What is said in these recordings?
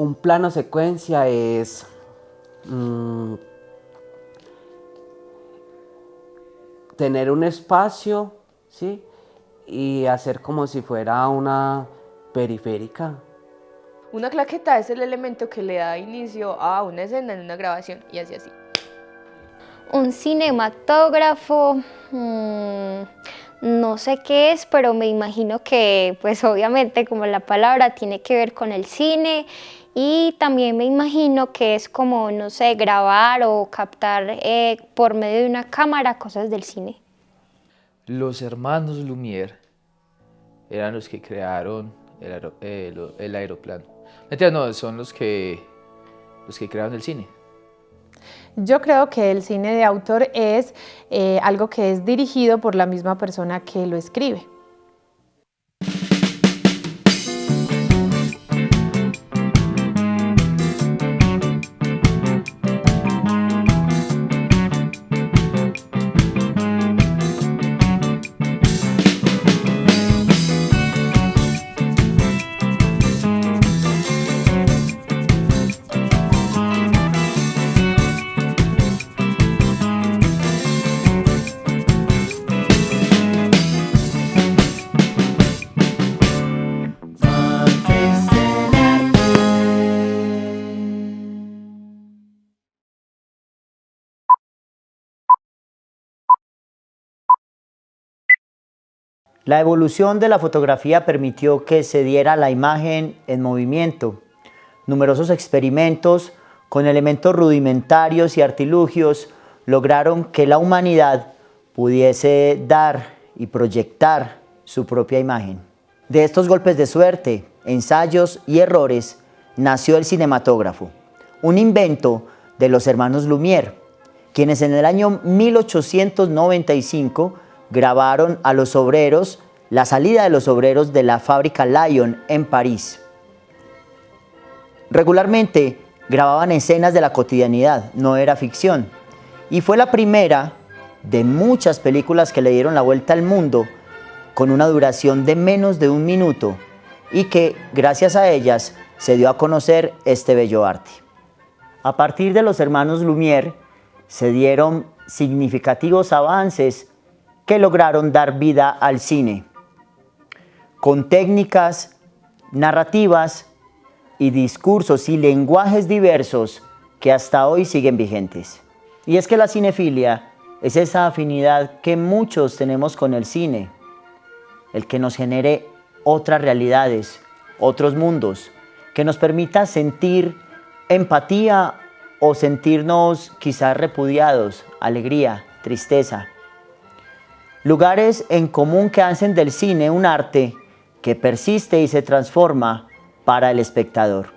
Un plano secuencia es tener un espacio, ¿sí? Y hacer como si fuera una periférica. Una claqueta es el elemento que le da inicio a una escena en una grabación y así. Un cinematógrafo, no sé qué es, pero me imagino que, pues obviamente, como la palabra tiene que ver con el cine, y también me imagino que es como, no sé, grabar o captar por medio de una cámara cosas del cine. Los hermanos Lumière eran los que crearon el aeroplano. Mentira, no, son los que crearon el cine. Yo creo que el cine de autor es algo que es dirigido por la misma persona que lo escribe. La evolución de la fotografía permitió que se diera la imagen en movimiento. Numerosos experimentos con elementos rudimentarios y artilugios lograron que la humanidad pudiese dar y proyectar su propia imagen. De estos golpes de suerte, ensayos y errores, nació el cinematógrafo, un invento de los hermanos Lumière, quienes en el año 1895 grabaron a los obreros, la salida de los obreros de la fábrica Lion en París. Regularmente grababan escenas de la cotidianidad, no era ficción, y fue la primera de muchas películas que le dieron la vuelta al mundo con una duración de menos de 1 minuto y que, gracias a ellas, se dio a conocer este bello arte. A partir de los hermanos Lumière se dieron significativos avances que lograron dar vida al cine, con técnicas, narrativas y discursos y lenguajes diversos que hasta hoy siguen vigentes. Y es que la cinefilia es esa afinidad que muchos tenemos con el cine, el que nos genere otras realidades, otros mundos, que nos permita sentir empatía o sentirnos quizás repudiados, alegría, tristeza. Lugares en común que hacen del cine un arte que persiste y se transforma para el espectador.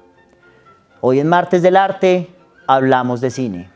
Hoy en Martes del Arte hablamos de cine.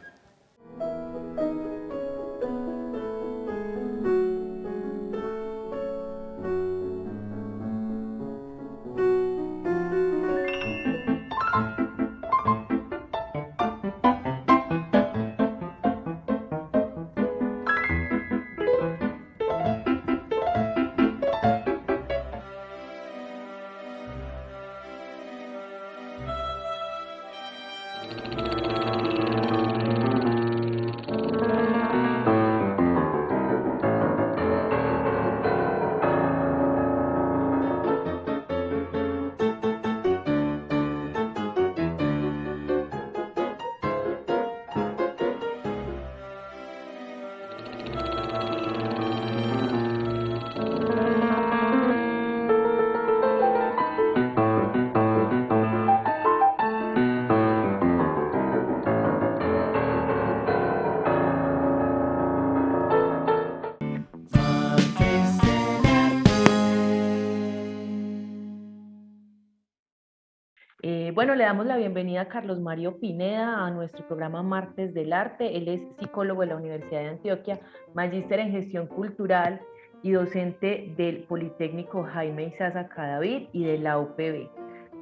Bueno, le damos la bienvenida a Carlos Mario Pineda a nuestro programa Martes del Arte. Él es psicólogo de la Universidad de Antioquia, magíster en gestión cultural y docente del Politécnico Jaime Isaza Cadavid y de la UPB,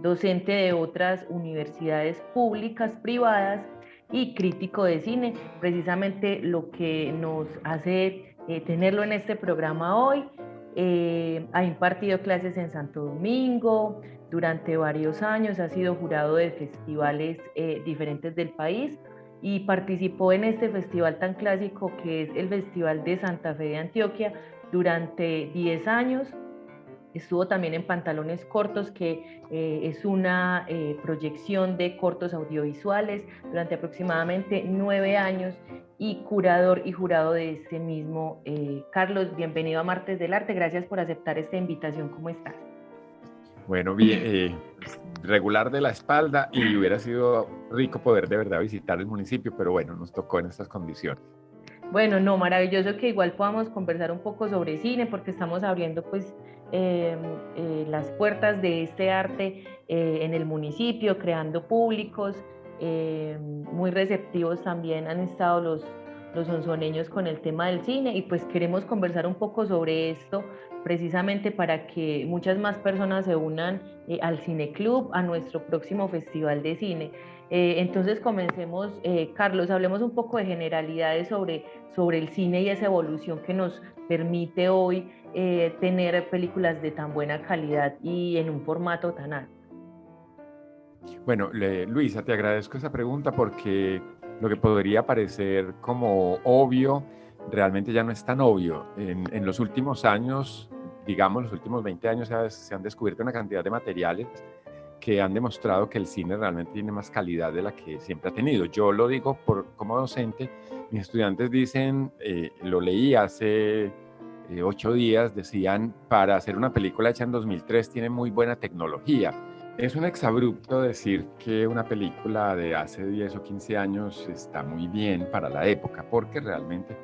docente de otras universidades públicas, privadas y crítico de cine, precisamente lo que nos hace tenerlo en este programa hoy. Ha impartido clases en Santo Domingo, durante varios años, ha sido jurado de festivales diferentes del país y participó en este festival tan clásico que es el Festival de Santa Fe de Antioquia durante 10 años. Estuvo también en Pantalones Cortos, que es una proyección de cortos audiovisuales durante aproximadamente 9 años, y curador y jurado de este mismo. Carlos, bienvenido a Martes del Arte, gracias por aceptar esta invitación. ¿Cómo estás? Bueno, bien, regular de la espalda, y hubiera sido rico poder de verdad visitar el municipio, pero bueno, nos tocó en estas condiciones. Bueno, no, maravilloso que igual podamos conversar un poco sobre cine, porque estamos abriendo pues las puertas de este arte en el municipio, creando públicos, muy receptivos también han estado los onzoneños con el tema del cine, y pues queremos conversar un poco sobre esto precisamente para que muchas más personas se unan al Cineclub, a nuestro próximo festival de cine. Entonces comencemos, Carlos, hablemos un poco de generalidades sobre el cine y esa evolución que nos permite hoy tener películas de tan buena calidad y en un formato tan alto. Bueno, Luisa, te agradezco esa pregunta porque lo que podría parecer como obvio, realmente ya no es tan obvio. En los últimos años, digamos los últimos 20 años, se han descubierto una cantidad de materiales que han demostrado que el cine realmente tiene más calidad de la que siempre ha tenido. Yo lo digo como docente, mis estudiantes dicen, lo leí hace 8 días, decían, para hacer una película hecha en 2003 tiene muy buena tecnología. Es un exabrupto decir que una película de hace 10 o 15 años está muy bien para la época, porque realmente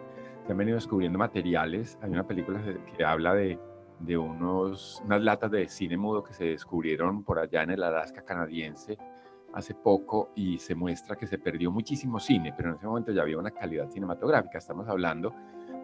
se han venido descubriendo materiales. Hay una película que habla de unas latas de cine mudo que se descubrieron por allá en el Alaska canadiense hace poco, y se muestra que se perdió muchísimo cine, pero en ese momento ya había una calidad cinematográfica. Estamos hablando,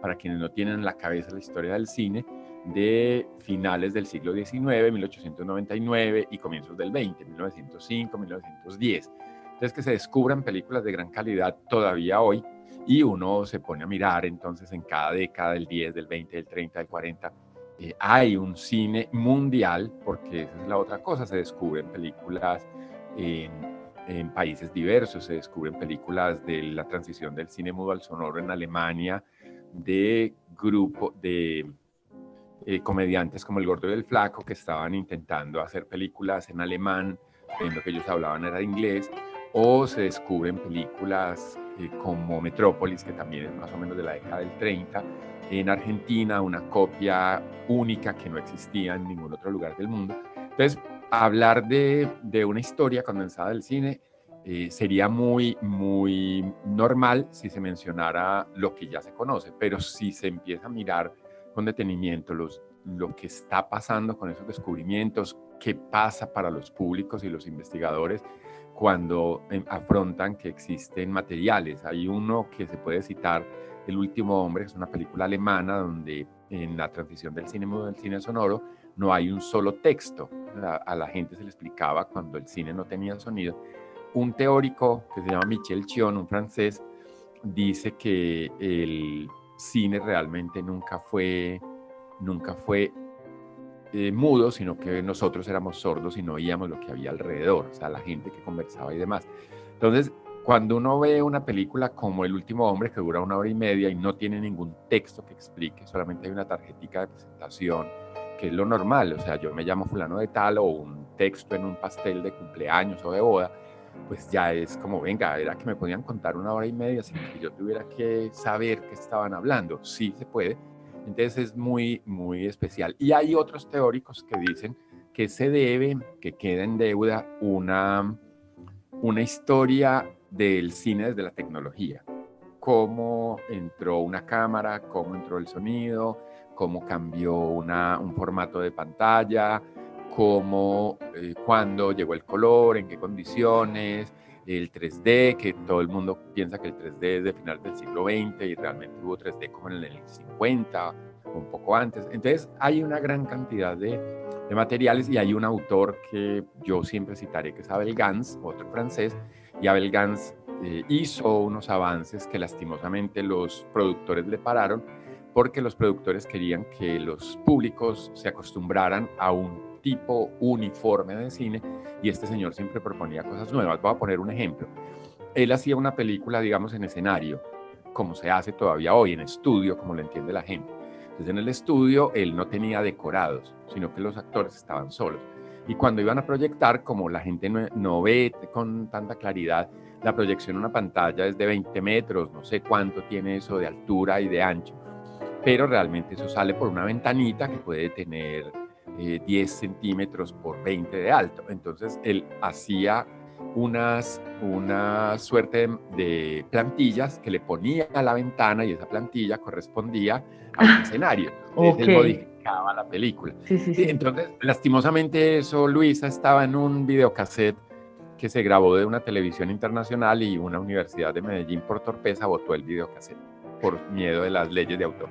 para quienes no tienen en la cabeza la historia del cine, de finales del siglo XIX, 1899, y comienzos del XX, 1905, 1910. Entonces, que se descubran películas de gran calidad todavía hoy, y uno se pone a mirar entonces en cada década, del 10, del 20, del 30, del 40, hay un cine mundial, porque esa es la otra cosa, se descubren películas en países diversos, se descubren películas de la transición del cine mudo al sonoro en Alemania, de grupo de comediantes como El Gordo y el Flaco, que estaban intentando hacer películas en alemán, en lo que ellos hablaban era inglés, o se descubren películas como Metrópolis, que también es más o menos de la década del 30, en Argentina, una copia única que no existía en ningún otro lugar del mundo. Entonces, hablar de una historia condensada del cine sería muy normal si se mencionara lo que ya se conoce, pero si se empieza a mirar con detenimiento lo que está pasando con esos descubrimientos, qué pasa para los públicos y los investigadores cuando afrontan que existen materiales. Hay uno que se puede citar, El último hombre, que es una película alemana donde en la transición del cine mudo al cine sonoro no hay un solo texto. A la gente se le explicaba cuando el cine no tenía sonido. Un teórico que se llama Michel Chion, un francés, dice que el cine realmente nunca fue mudo, sino que nosotros éramos sordos y no oíamos lo que había alrededor, o sea, la gente que conversaba y demás. Entonces, cuando uno ve una película como El último hombre, que dura 1 hora y media y no tiene ningún texto que explique, solamente hay una tarjetica de presentación, que es lo normal, o sea, yo me llamo fulano de tal, o un texto en un pastel de cumpleaños o de boda, pues ya es como, venga, era que me podían contar 1 hora y media sin que yo tuviera que saber qué estaban hablando. Sí se puede. Entonces es muy especial. Y hay otros teóricos que dicen que que queda en deuda una historia del cine desde la tecnología. Cómo entró una cámara, cómo entró el sonido, cómo cambió un formato de pantalla, cómo, cuándo llegó el color, en qué condiciones, el 3D, que todo el mundo piensa que el 3D es de finales del siglo XX y realmente hubo 3D como en el 50 o un poco antes. Entonces hay una gran cantidad de materiales, y hay un autor que yo siempre citaré, que es Abel Gance, otro francés, y Abel Gance hizo unos avances que lastimosamente los productores le pararon, porque los productores querían que los públicos se acostumbraran a un tipo uniforme de cine, y este señor siempre proponía cosas nuevas. Voy a poner un ejemplo. Él hacía una película, digamos, en escenario, como se hace todavía hoy, en estudio, como lo entiende la gente. Entonces, en el estudio, él no tenía decorados, sino que los actores estaban solos. Y cuando iban a proyectar, como la gente no ve con tanta claridad, la proyección en una pantalla es de 20 metros, no sé cuánto tiene eso de altura y de ancho, pero realmente eso sale por una ventanita que puede tener 10 centímetros por 20 de alto. Entonces él hacía una suerte de plantillas que le ponía a la ventana, y esa plantilla correspondía a un escenario. Entonces él modificaba la película. Sí. Entonces, lastimosamente eso, Luisa, estaba en un videocassette que se grabó de una televisión internacional, y una universidad de Medellín, por torpeza, botó el videocassette por miedo de las leyes de autor.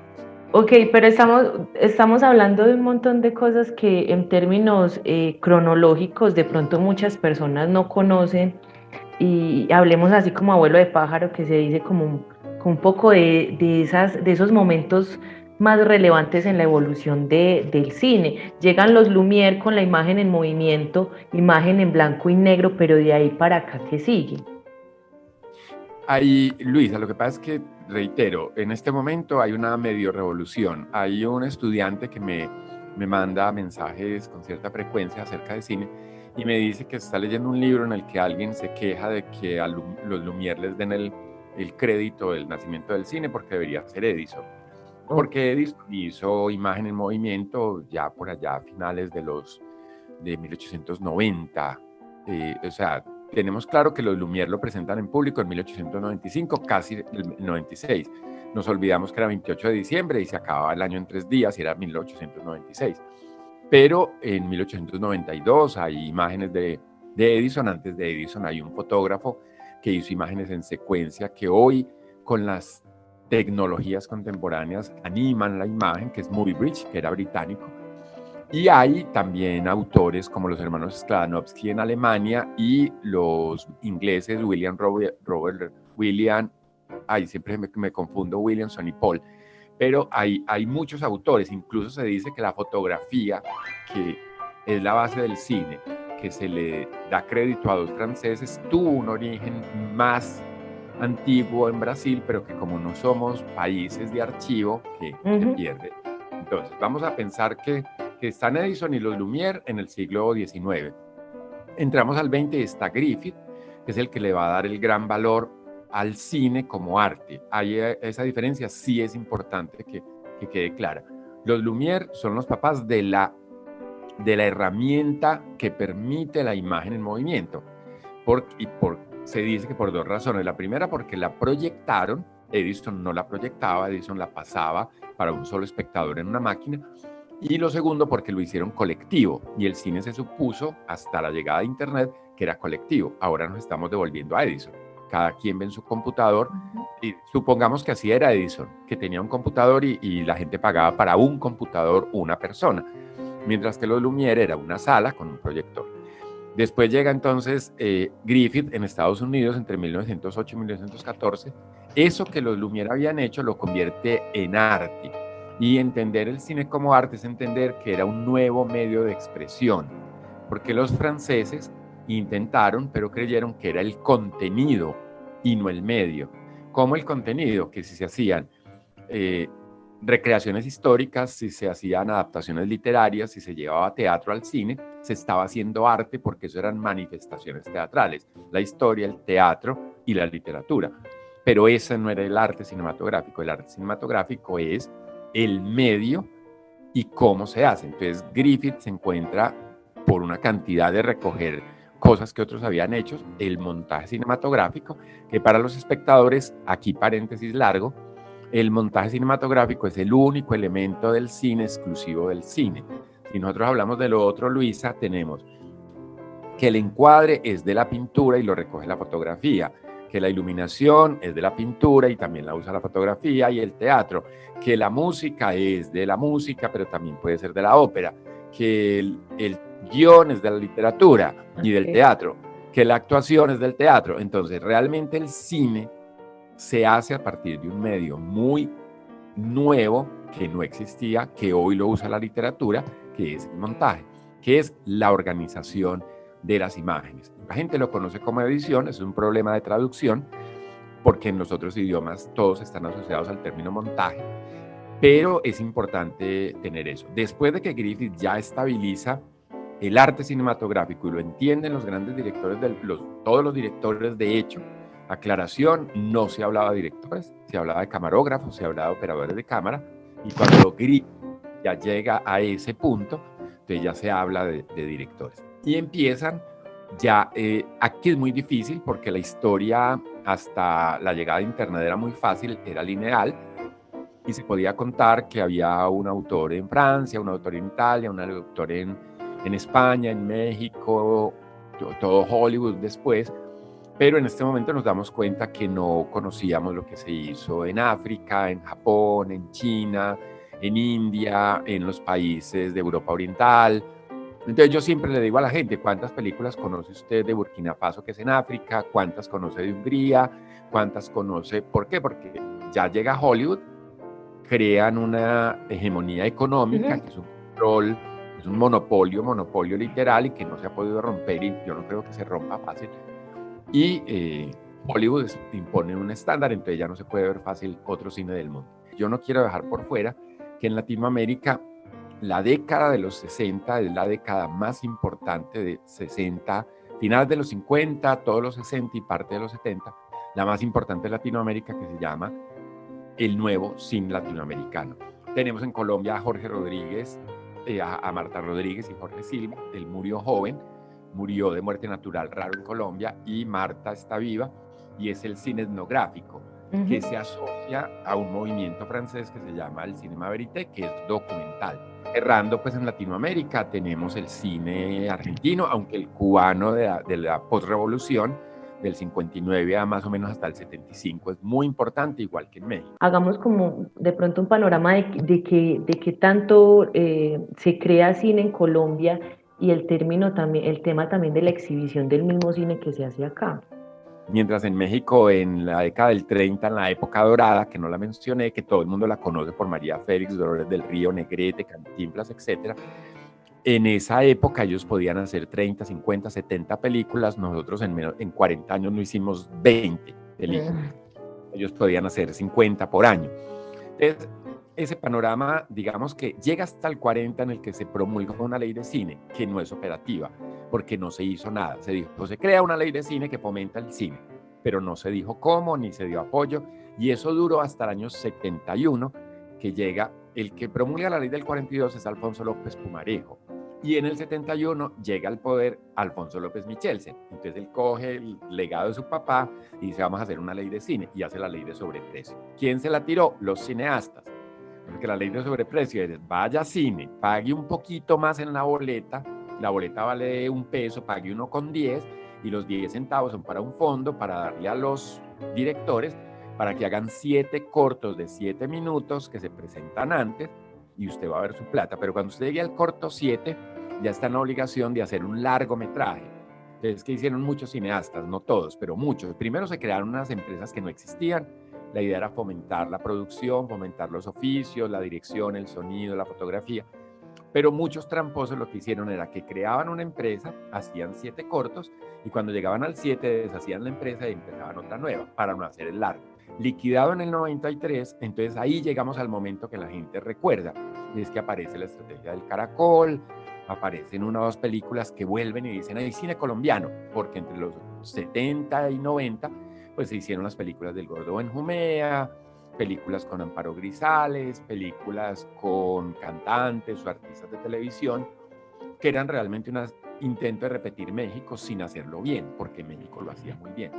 Ok, pero estamos hablando de un montón de cosas que en términos cronológicos de pronto muchas personas no conocen, y hablemos así como abuelo de pájaro, que se dice como un poco de esos momentos más relevantes en la evolución del cine. Llegan los Lumière con la imagen en movimiento, imagen en blanco y negro, pero de ahí para acá, ¿qué sigue? Ahí, Luisa, lo que pasa es que, reitero, en este momento hay una medio revolución. Hay un estudiante que me manda mensajes con cierta frecuencia acerca de cine, y me dice que está leyendo un libro en el que alguien se queja de que a los Lumière les den el crédito del nacimiento del cine, porque debería ser Edison. Porque Edison hizo imagen en movimiento ya por allá a finales de 1890. O sea, tenemos claro que los Lumière lo presentan en público en 1895, casi el 96. Nos olvidamos que era 28 de diciembre y se acababa el año en 3 días y era 1896. Pero en 1892 hay imágenes de Edison. Antes de Edison hay un fotógrafo que hizo imágenes en secuencia que hoy, con las tecnologías contemporáneas, animan la imagen, que es Movie Bridge, que era británico. Y hay también autores como los hermanos Skladanowsky en Alemania y los ingleses siempre me confundo, Williamson y Paul, pero hay muchos autores. Incluso se dice que la fotografía, que es la base del cine, que se le da crédito a 2 franceses, tuvo un origen más antiguo en Brasil, pero que como no somos países de archivo, que se pierde. Entonces, vamos a pensar que están Edison y los Lumière en el siglo XIX. Entramos al XX y está Griffith, que es el que le va a dar el gran valor al cine como arte. Ahí esa diferencia sí es importante que quede clara. Los Lumière son los papás de la herramienta que permite la imagen en movimiento. Se dice que por 2 razones. La primera, porque la proyectaron. Edison no la proyectaba, Edison la pasaba para un solo espectador en una máquina. Y lo segundo, porque lo hicieron colectivo, y el cine se supuso hasta la llegada de Internet que era colectivo. Ahora nos estamos devolviendo a Edison. Cada quien ve en su computador, y supongamos que así era Edison, que tenía un computador y la gente pagaba para un computador una persona, mientras que los Lumière era una sala con un proyector. Después llega entonces Griffith en Estados Unidos entre 1908 y 1914. Eso que los Lumière habían hecho lo convierte en arte. Y entender el cine como arte es entender que era un nuevo medio de expresión. Porque los franceses intentaron, pero creyeron que era el contenido y no el medio. ¿Cómo el contenido? Que si se hacían recreaciones históricas, si se hacían adaptaciones literarias, si se llevaba teatro al cine, se estaba haciendo arte, porque eso eran manifestaciones teatrales, la historia, el teatro y la literatura. Pero ese no era el arte cinematográfico. El arte cinematográfico es el medio y cómo se hace. Entonces Griffith se encuentra, por una cantidad de recoger cosas que otros habían hecho, el montaje cinematográfico, que para los espectadores, aquí paréntesis largo, el montaje cinematográfico es el único elemento del cine exclusivo del cine. Si nosotros hablamos de lo otro, Luisa, tenemos que el encuadre es de la pintura y lo recoge la fotografía, que la iluminación es de la pintura y también la usa la fotografía, y el teatro, que la música es de la música, pero también puede ser de la ópera, que el guión es de la literatura y del teatro, que la actuación es del teatro. Entonces, realmente el cine se hace a partir de un medio muy nuevo que no existía, que hoy lo usa la literatura, que es el montaje. que es la organización de las imágenes. La gente lo conoce como edición, es un problema de traducción, porque en los otros idiomas todos están asociados al término montaje, pero es importante tener eso. Después de que Griffith ya estabiliza el arte cinematográfico y lo entienden los grandes directores, todos los directores, de hecho, aclaración, no se hablaba de directores, se hablaba de camarógrafos, se hablaba de operadores de cámara, y cuando Griffith ya llega a ese punto, entonces ya se habla de directores. Y empiezan ya, aquí es muy difícil porque la historia hasta la llegada de Internet era muy fácil, era lineal, y se podía contar que había un autor en Francia, un autor en Italia, un autor en España, en México, todo Hollywood después, pero en este momento nos damos cuenta que no conocíamos lo que se hizo en África, en Japón, en China, en India, en los países de Europa Oriental. Entonces yo siempre le digo a la gente, ¿cuántas películas conoce usted de Burkina Faso, que es en África? ¿Cuántas conoce de Hungría? ¿Cuántas conoce? ¿Por qué? Porque ya llega Hollywood, crean una hegemonía económica, que es un control, es un monopolio literal, y que no se ha podido romper, y yo no creo que se rompa fácil. Y Hollywood impone un estándar, entonces ya no se puede ver fácil otro cine del mundo. Yo no quiero dejar por fuera que en Latinoamérica la década de los 60 es la década más importante, de 60, finales de los 50, todos los 60 y parte de los 70, la más importante de Latinoamérica, que se llama el nuevo cine latinoamericano. Tenemos en Colombia a Jorge Rodríguez, a Marta Rodríguez y Jorge Silva. Él murió joven, murió de muerte natural, raro en Colombia, y Marta está viva, y es el cine etnográfico, que se asocia a un movimiento francés que se llama el Cinema Verité, que es documental. Errando, pues en Latinoamérica tenemos el cine argentino, aunque el cubano de la posrevolución, del 59 a más o menos hasta el 75, es muy importante, igual que en México. Hagamos como de pronto un panorama de qué tanto se crea cine en Colombia, y el tema también de la exhibición del mismo cine que se hace acá. Mientras en México, en la década del 30, en la época dorada, que no la mencioné, que todo el mundo la conoce por María Félix, Dolores del Río, Negrete, Cantinflas, etc. En esa época ellos podían hacer 30, 50, 70 películas. Nosotros en 40 años no hicimos 20 películas. Ellos podían hacer 50 por año. Entonces, ese panorama, digamos que llega hasta el 40, en el que se promulga una ley de cine que no es operativa, porque no se hizo nada. Se dijo, se crea una ley de cine que fomenta el cine, pero no se dijo cómo, ni se dio apoyo, y eso duró hasta el año 71, que llega, el que promulga la ley del 42 es Alfonso López Pumarejo, y en el 71 llega al poder Alfonso López Michelsen. Entonces él coge el legado de su papá y dice, vamos a hacer una ley de cine, y hace la ley de sobreprecio. ¿Quién se la tiró? Los cineastas. Porque la ley de sobreprecio es, vaya cine, pague un poquito más en la boleta vale $1, pague 1,10, y los 10 centavos son para un fondo, para darle a los directores, para que hagan 7 cortos de 7 minutos que se presentan antes, y usted va a ver su plata. Pero cuando usted llegue al corto 7, ya está en la obligación de hacer un largometraje. Entonces, ¿qué hicieron muchos cineastas? No todos, pero muchos. Primero se crearon unas empresas que no existían. La idea era fomentar la producción, fomentar los oficios, la dirección, el sonido, la fotografía. Pero muchos tramposos lo que hicieron era que creaban una empresa, hacían 7 cortos, y cuando llegaban al 7 deshacían la empresa y empezaban otra nueva para no hacer el largo. Liquidado en el 93, entonces ahí llegamos al momento que la gente recuerda. Y es que aparece la estrategia del Caracol, aparecen una o dos películas que vuelven y dicen, hay cine colombiano, porque entre los 70 y 90 pues se hicieron las películas del Gordo Benjumea, películas con Amparo Grisales, películas con cantantes o artistas de televisión, que eran realmente un intento de repetir México sin hacerlo bien, porque México lo hacía muy bien.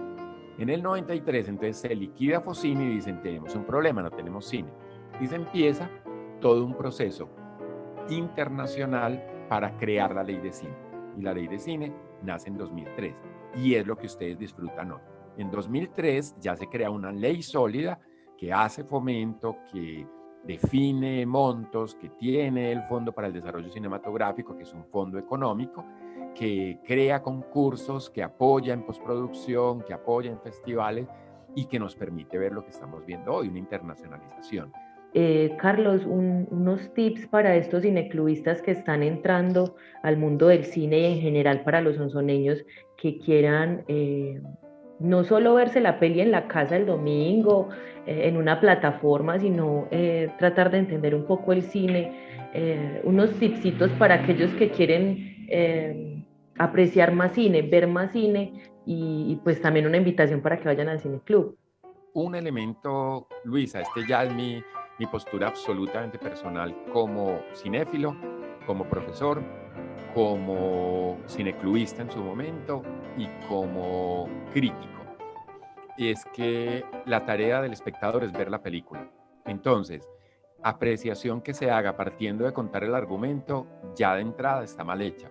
En el 93 entonces se liquida Focine y dicen, tenemos un problema, no tenemos cine. Y se empieza todo un proceso internacional para crear la ley de cine. Y la ley de cine nace en 2003, y es lo que ustedes disfrutan hoy. En 2003 ya se crea una ley sólida que hace fomento, que define montos, que tiene el Fondo para el Desarrollo Cinematográfico, que es un fondo económico, que crea concursos, que apoya en postproducción, que apoya en festivales, y que nos permite ver lo que estamos viendo hoy, una internacionalización. Carlos, unos tips para estos cineclubistas que están entrando al mundo del cine y en general para los sonsoneños que quieran no solo verse la peli en la casa el domingo, en una plataforma, sino tratar de entender un poco el cine, unos tipsitos para aquellos que quieren apreciar más cine, ver más cine y pues también una invitación para que vayan al cineclub. Un elemento, Luisa, este ya es mi postura absolutamente personal como cinéfilo, como profesor, como cineclubista en su momento y como crítico. Y es que la tarea del espectador es ver la película. Entonces, apreciación que se haga partiendo de contar el argumento, ya de entrada está mal hecha.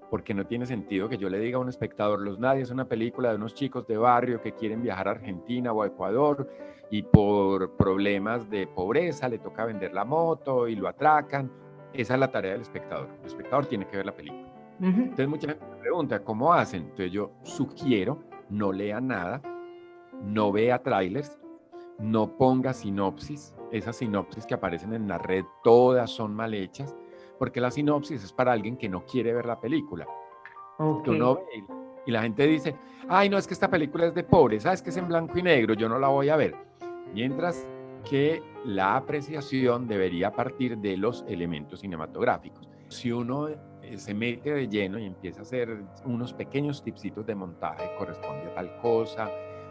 Porque no tiene sentido que yo le diga a un espectador, Los Nadie es una película de unos chicos de barrio que quieren viajar a Argentina o a Ecuador y por problemas de pobreza le toca vender la moto y lo atracan. Esa es la tarea del espectador. El espectador tiene que ver la película. Entonces mucha gente me pregunta, ¿cómo hacen? Entonces yo sugiero, no lea nada, no vea trailers, no ponga sinopsis. Esas sinopsis que aparecen en la red, todas son mal hechas, porque la sinopsis es para alguien que no quiere ver la película. Que uno ve y la gente dice, ay, no, es que esta película es de pobres, sabes que es en blanco y negro, yo no la voy a ver. Mientras que la apreciación debería partir de los elementos cinematográficos. Si uno se mete de lleno y empieza a hacer unos pequeños tipsitos de montaje, corresponde a tal cosa,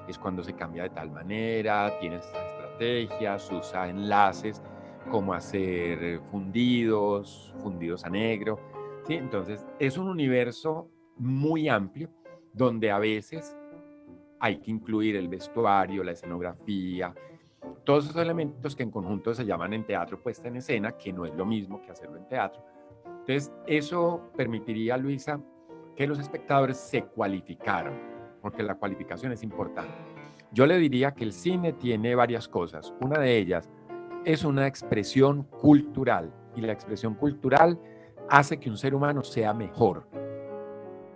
es cuando se cambia de tal manera, tiene estas estrategias, usa enlaces, como hacer fundidos a negro, ¿sí? Entonces es un universo muy amplio donde a veces hay que incluir el vestuario, la escenografía, todos esos elementos que en conjunto se llaman en teatro puesta en escena, que no es lo mismo que hacerlo en teatro. Entonces eso permitiría, Luisa, que los espectadores se cualificaran, porque la cualificación es importante. Yo le diría que el cine tiene varias cosas. Una de ellas es una expresión cultural y la expresión cultural hace que un ser humano sea mejor.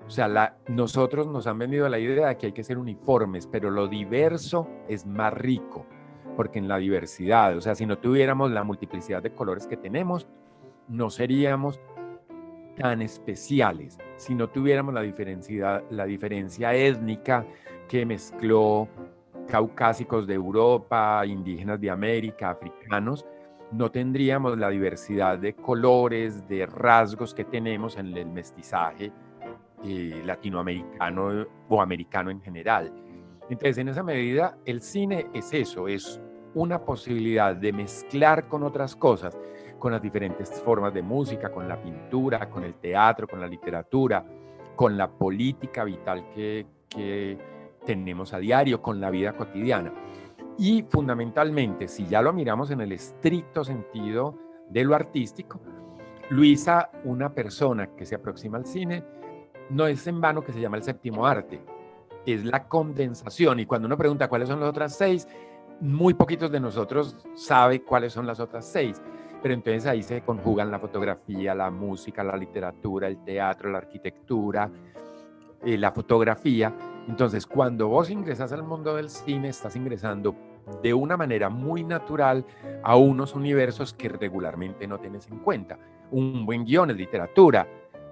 O sea, nosotros nos han vendido la idea de que hay que ser uniformes, pero lo diverso es más rico, porque en la diversidad, o sea, si no tuviéramos la multiplicidad de colores que tenemos, no seríamos tan especiales. Si no tuviéramos la diferencia étnica que mezcló caucásicos de Europa, indígenas de América, africanos, no tendríamos la diversidad de colores, de rasgos que tenemos en el mestizaje latinoamericano o americano en general. Entonces, en esa medida, el cine es eso, es una posibilidad de mezclar con otras cosas, con las diferentes formas de música, con la pintura, con el teatro, con la literatura, con la política vital que tenemos a diario, con la vida cotidiana. Y fundamentalmente, si ya lo miramos en el estricto sentido de lo artístico, Luisa, una persona que se aproxima al cine, no es en vano que se llama el séptimo arte, es la condensación. Y cuando uno pregunta cuáles son las otras 6, muy poquitos de nosotros saben cuáles son las otras 6. Pero entonces ahí se conjugan la fotografía, la música, la literatura, el teatro, la arquitectura, la fotografía. Entonces, cuando vos ingresas al mundo del cine, estás ingresando de una manera muy natural a unos universos que regularmente no tienes en cuenta. Un buen guión es literatura,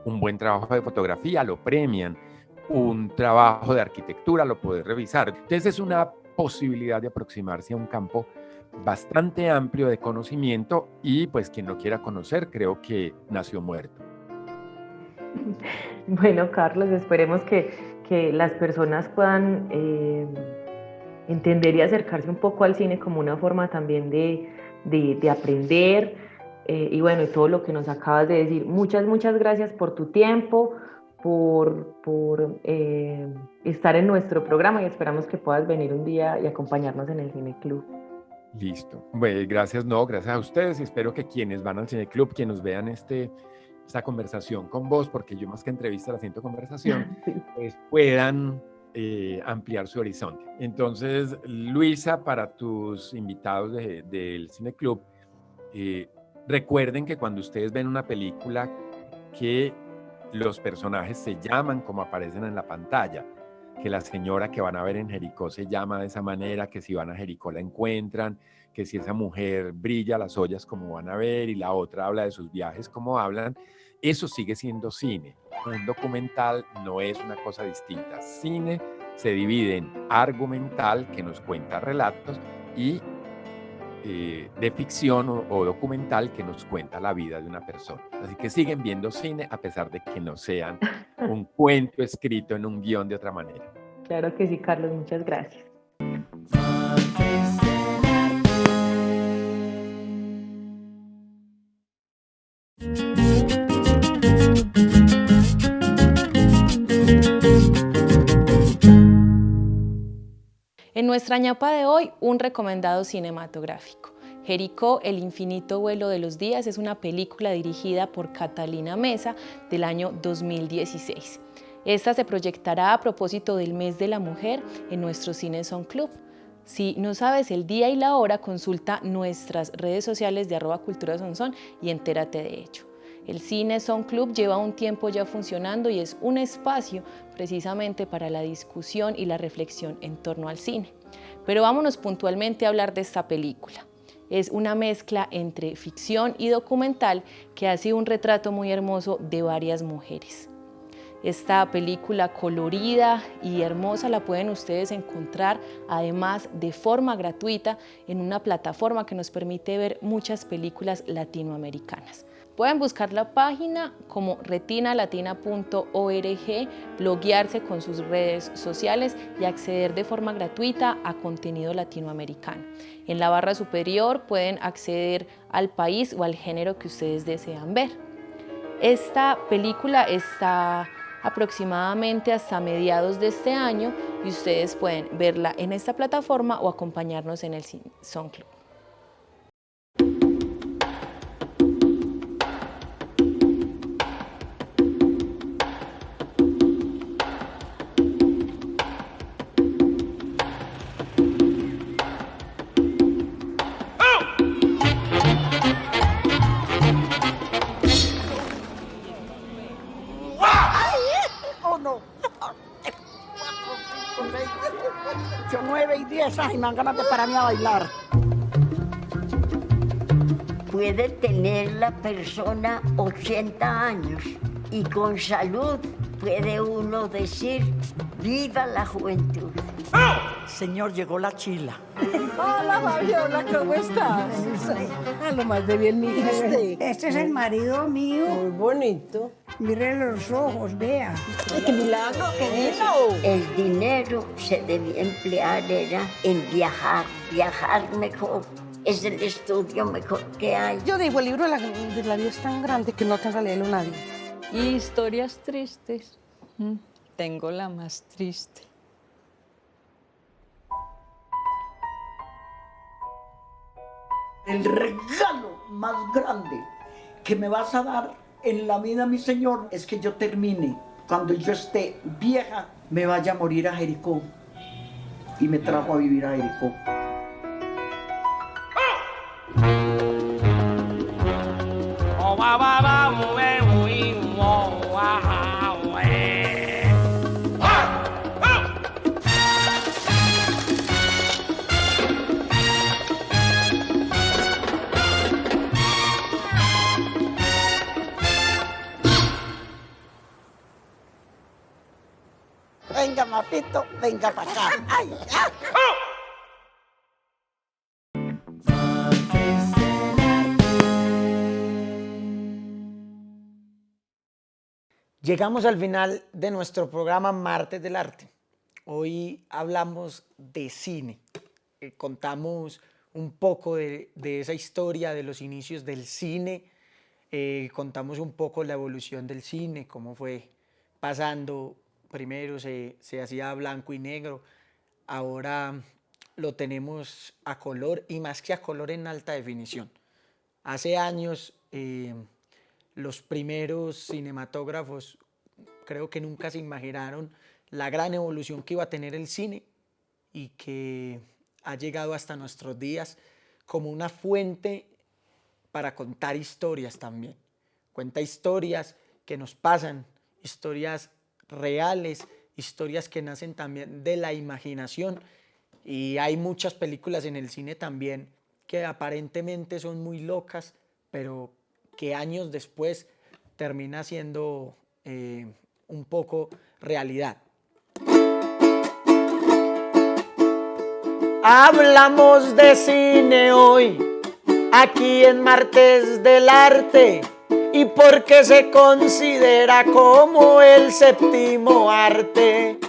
un buen trabajo de fotografía lo premian, un trabajo de arquitectura lo puedes revisar. Entonces, es una posibilidad de aproximarse a un campo bastante amplio de conocimiento y pues quien no quiera conocer, creo que nació muerto. Bueno, Carlos, esperemos que las personas puedan entender y acercarse un poco al cine como una forma también de aprender y bueno, y todo lo que nos acabas de decir. Muchas gracias por tu tiempo, por estar en nuestro programa y esperamos que puedas venir un día y acompañarnos en el Cineclub. Listo. Bueno, gracias a ustedes y espero que quienes van al Cineclub, quienes vean esta conversación con vos, porque yo más que entrevista la siento conversación, sí, pues puedan ampliar su horizonte. Entonces, Luisa, para tus invitados del Cineclub, recuerden que cuando ustedes ven una película que los personajes se llaman como aparecen en la pantalla, que la señora que van a ver en Jericó se llama de esa manera, que si van a Jericó la encuentran, que si esa mujer brilla las ollas como van a ver y la otra habla de sus viajes como hablan, eso sigue siendo cine. Un documental no es una cosa distinta. Cine se divide en argumental, que nos cuenta relatos, y de ficción o documental, que nos cuenta la vida de una persona. Así que siguen viendo cine a pesar de que no sean un cuento escrito en un guión de otra manera. Claro que sí, Carlos, muchas gracias. En nuestra ñapa de hoy, un recomendado cinematográfico. Jericó, el infinito vuelo de los días, es una película dirigida por Catalina Mesa del año 2016. Esta se proyectará a propósito del mes de la mujer en nuestro Cine Son Club. Si no sabes el día y la hora, consulta nuestras redes sociales de @culturasonson y entérate de ello. El Cine Son Club lleva un tiempo ya funcionando y es un espacio precisamente para la discusión y la reflexión en torno al cine. Pero vámonos puntualmente a hablar de esta película. Es una mezcla entre ficción y documental que hace un retrato muy hermoso de varias mujeres. Esta película colorida y hermosa la pueden ustedes encontrar además de forma gratuita en una plataforma que nos permite ver muchas películas latinoamericanas. Pueden buscar la página como retinalatina.org, bloguearse con sus redes sociales y acceder de forma gratuita a contenido latinoamericano. En la barra superior pueden acceder al país o al género que ustedes desean ver. Esta película está aproximadamente hasta mediados de este año y ustedes pueden verla en esta plataforma o acompañarnos en el Cine Son Club. Yo 9 y 10, ay, me dan ganas de pararme a bailar. Puede tener la persona 80 años y con salud puede uno decir, viva la juventud. Señor, llegó la chila. Hola, Fabiola, ¿cómo estás? A lo más de bien, mi hija. Este es el marido mío. Muy bonito. Mire los ojos, vea. ¡Qué milagro, qué lindo! El dinero se debía emplear era en viajar mejor. Es el estudio mejor que hay. Yo digo, el libro de la vida es tan grande que no alcanza a leerlo nadie. Historias tristes. Tengo la más triste. El regalo más grande que me vas a dar en la vida, mi Señor, es que yo termine, cuando yo esté vieja, me vaya a morir a Jericó. Y me trajo a vivir a Jericó. Venga, Mapito, venga para acá. ¡Ay, ah! Llegamos al final de nuestro programa Martes del Arte. Hoy hablamos de cine. Contamos un poco de esa historia de los inicios del cine. Contamos un poco la evolución del cine, cómo fue pasando. Primero se hacía blanco y negro, ahora lo tenemos a color y más que a color en alta definición. Hace años los primeros cinematógrafos creo que nunca se imaginaron la gran evolución que iba a tener el cine y que ha llegado hasta nuestros días como una fuente para contar historias también. Cuenta historias que nos pasan, historias reales, historias que nacen también de la imaginación, y hay muchas películas en el cine también que aparentemente son muy locas, pero que años después termina siendo un poco realidad. Hablamos de cine hoy, aquí en Martes del Arte, y porque se considera como el séptimo arte.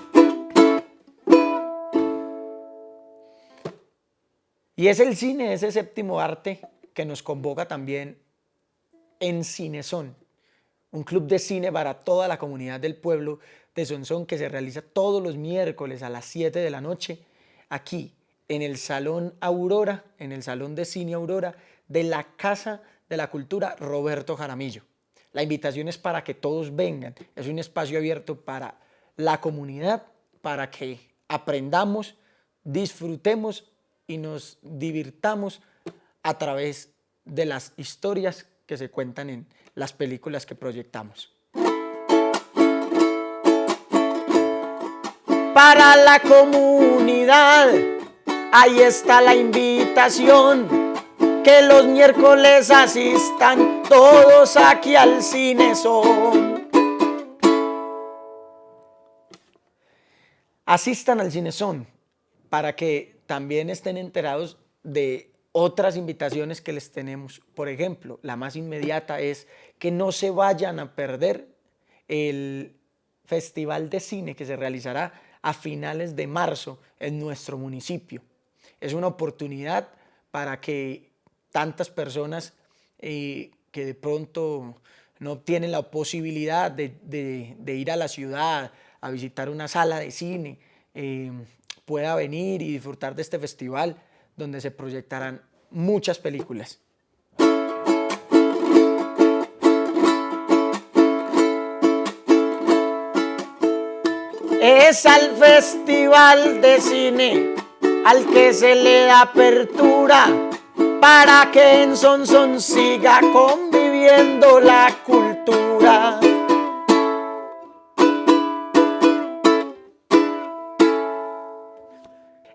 Y es el cine, ese séptimo arte, que nos convoca también en Cinezón, un club de cine para toda la comunidad del pueblo de Sonsón que se realiza todos los miércoles a las 7 de la noche, aquí en el Salón Aurora, en el Salón de Cine Aurora de la Casa de la Cultura Roberto Jaramillo. La invitación es para que todos vengan, es un espacio abierto para la comunidad, para que aprendamos, disfrutemos y nos divirtamos a través de las historias que se cuentan en las películas que proyectamos. Para la comunidad, ahí está la invitación, que los miércoles asistan todos aquí al Cinezón. Asistan al Cinezón para que también estén enterados de otras invitaciones que les tenemos. Por ejemplo, la más inmediata es que no se vayan a perder el Festival de Cine que se realizará a finales de marzo en nuestro municipio. Es una oportunidad para que tantas personas que de pronto no tienen la posibilidad de ir a la ciudad a visitar una sala de cine, pueda venir y disfrutar de este festival donde se proyectarán muchas películas. Es al Festival de Cine al que se le da apertura para que en Sonsón siga conviviendo la cultura.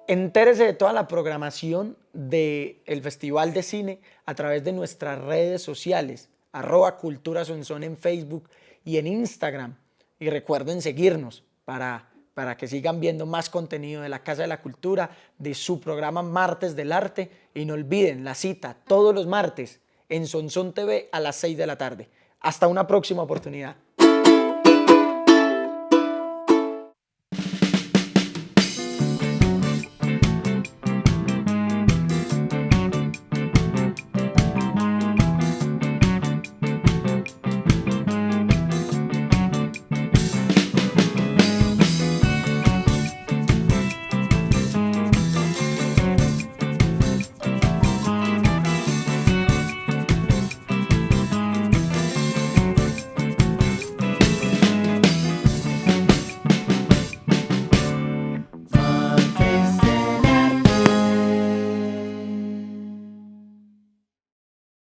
Entérese de toda la programación del Festival de Cine a través de nuestras redes sociales, @culturasonsón en Facebook y en Instagram. Y recuerden seguirnos para que sigan viendo más contenido de la Casa de la Cultura, de su programa Martes del Arte. Y no olviden la cita todos los martes en Sonsón TV a las 6 de la tarde. Hasta una próxima oportunidad.